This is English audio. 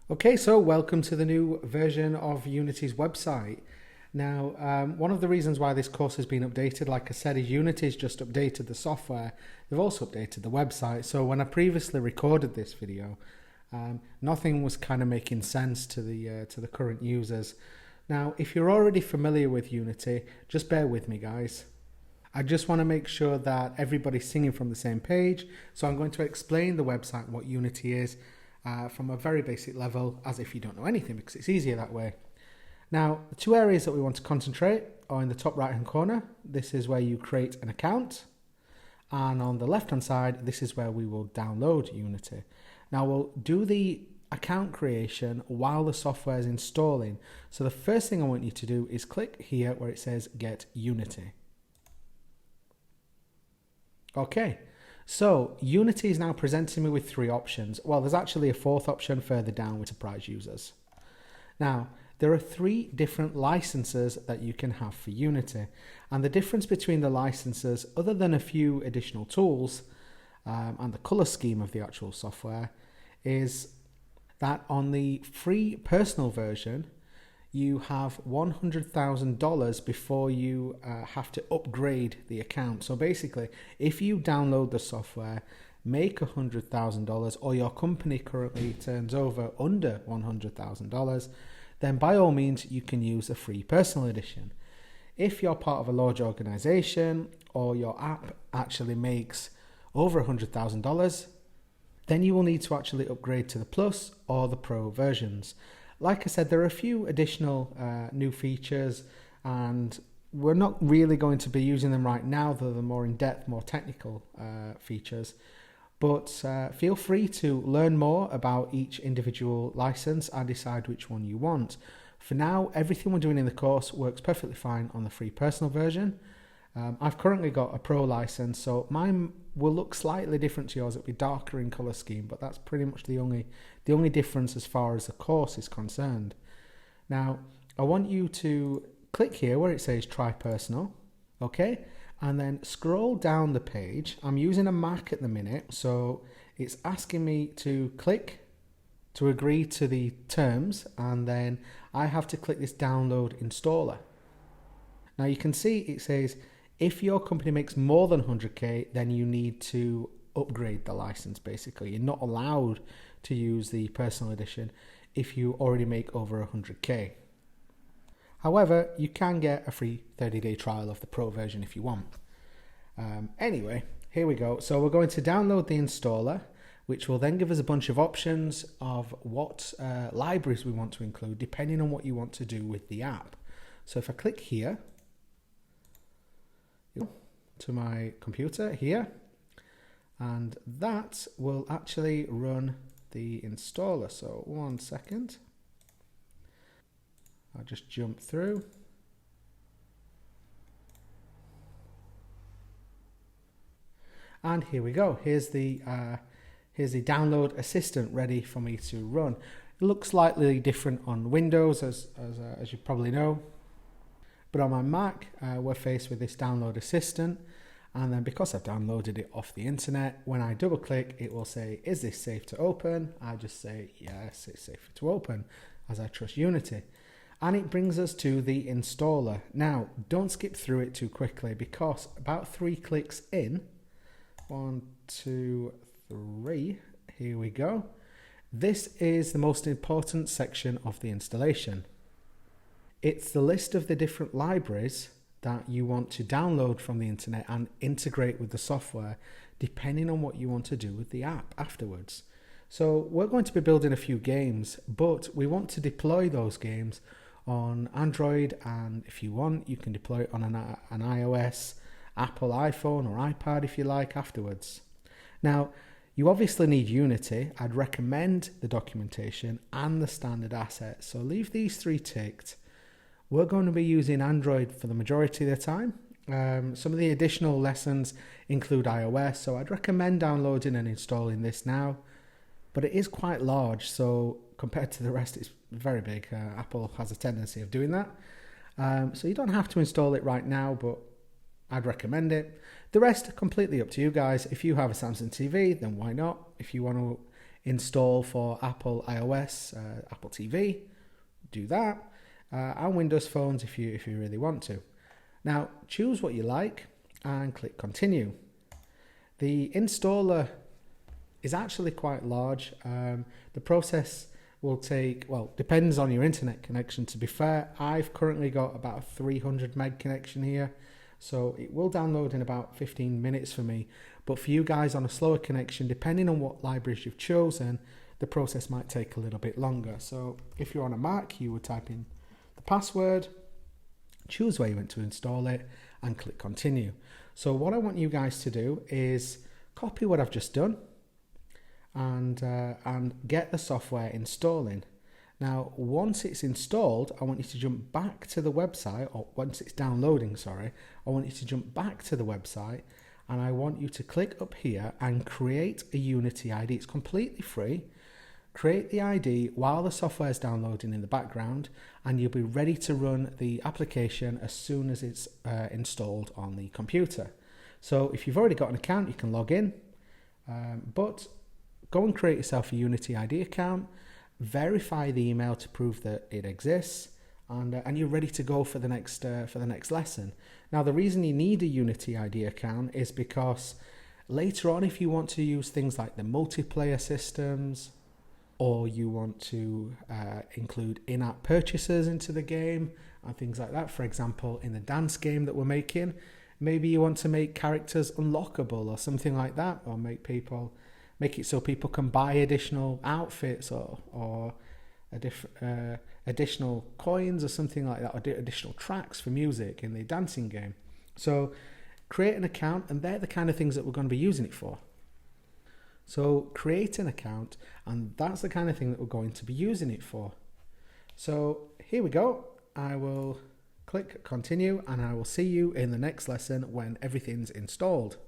Okay, so welcome to the new version of Unity's website. Now, one of the reasons why this course has been updated, like I said, is Unity's just updated the software. They've also updated the website. So when I previously recorded this video, nothing was kind of making sense to the current users. Now, if you're already familiar with Unity, just bear with me, guys. I just want to make sure that everybody's singing from the same page. So I'm going to explain the website, what Unity is, from a very basic level, as if you don't know anything, because it's easier that way. Now, the two areas that we want to concentrate are in the top right hand corner. This is where you create an account, and on the left hand side, this is where we will download Unity. Now, we'll do the account creation while the software is installing. So the first thing I want you to do is click here where it says Get Unity. Okay. So Unity is now presenting me with three options. Well, there's actually a fourth option further down with surprise users. Now, there are three different licenses that you can have for Unity. And the difference between the licenses, other than a few additional tools and the color scheme of the actual software, is that on the free personal version, you have $100,000 before you have to upgrade the account. So basically, if you download the software, make $100,000, or your company currently turns over under $100,000, then by all means, you can use a free personal edition. If you're part of a large organization or your app actually makes over $100,000, then you will need to actually upgrade to the Plus or the Pro versions. Like I said, there are a few additional new features, and we're not really going to be using them right now. They're the more in-depth, more technical features. But feel free to learn more about each individual license and decide which one you want. For now, everything we're doing in the course works perfectly fine on the free personal version. I've currently got a Pro license, so mine will look slightly different to yours. It'll be darker in color scheme, but that's pretty much the only difference as far as the course is concerned. Now, I want you to click here where it says Try Personal, okay? And then scroll down the page. I'm using a Mac at the minute, so it's asking me to click to agree to the terms, and then I have to click this Download Installer. Now you can see it says, if your company makes more than 100K, then you need to upgrade the license, basically. You're not allowed to use the personal edition if you already make over 100K. However, you can get a free 30-day trial of the Pro version if you want. Anyway, here we go. So we're going to download the installer, which will then give us a bunch of options of what libraries we want to include, depending on what you want to do with the app. So if I click here, to my computer here, and that will actually run the installer. So 1 second, I'll just jump through. And here we go. Here's the download assistant ready for me to run. It looks slightly different on Windows, as you probably know. But on my Mac, we're faced with this download assistant, and then because I've downloaded it off the internet, when I double click, it will say, is this safe to open? I just say, yes, it's safe to open, as I trust Unity. And it brings us to the installer. Now, don't skip through it too quickly, because about 3 clicks in, 1, 2, 3, here we go. This is the most important section of the installation. It's the list of the different libraries that you want to download from the internet and integrate with the software, depending on what you want to do with the app afterwards. So we're going to be building a few games, but we want to deploy those games on Android, and if you want, you can deploy it on an iOS, Apple iPhone or iPad if you like afterwards. Now, you obviously need Unity. I'd recommend the documentation and the standard assets. So leave these 3 ticked. We're going to be using Android for the majority of the time. Some of the additional lessons include iOS, so I'd recommend downloading and installing this now. But it is quite large, so compared to the rest, it's very big. Apple has a tendency of doing that. So you don't have to install it right now, but I'd recommend it. The rest, completely up to you guys. If you have a Samsung TV, then why not? If you want to install for Apple iOS, Apple TV, do that, and Windows phones if you really want to. Now choose what you like and click continue. The installer is actually quite large. The process will take, well, depends on your internet connection. To be fair, I've currently got about a 300 meg connection here, so it will download in about 15 minutes for me. But for you guys on a slower connection, depending on what libraries you've chosen, the process might take a little bit longer. So if you're on a Mac, you would type in the password, choose where you want to install it, and click continue. So what I want you guys to do is copy what I've just done and get the software installing. Now, once it's installed, I want you to jump back to the website, or once it's downloading, sorry, I want you to jump back to the website, and I want you to click up here and create a Unity ID. It's completely free. Create the ID while the software is downloading in the background, and you'll be ready to run the application as soon as it's installed on the computer. So if you've already got an account, you can log in, but go and create yourself a Unity ID account, verify the email to prove that it exists, and you're ready to go for the next lesson. Now, the reason you need a Unity ID account is because later on, if you want to use things like the multiplayer systems, or you want to include in-app purchases into the game and things like that. For example, in the dance game that we're making, maybe you want to make characters unlockable or something like that, or make it so people can buy additional outfits or additional coins or something like that, or additional tracks for music in the dancing game. So create an account, and they're the kind of things that we're going to be using it for. So create an account, and that's the kind of thing that we're going to be using it for. So here we go. I will click continue, and I will see you in the next lesson when everything's installed.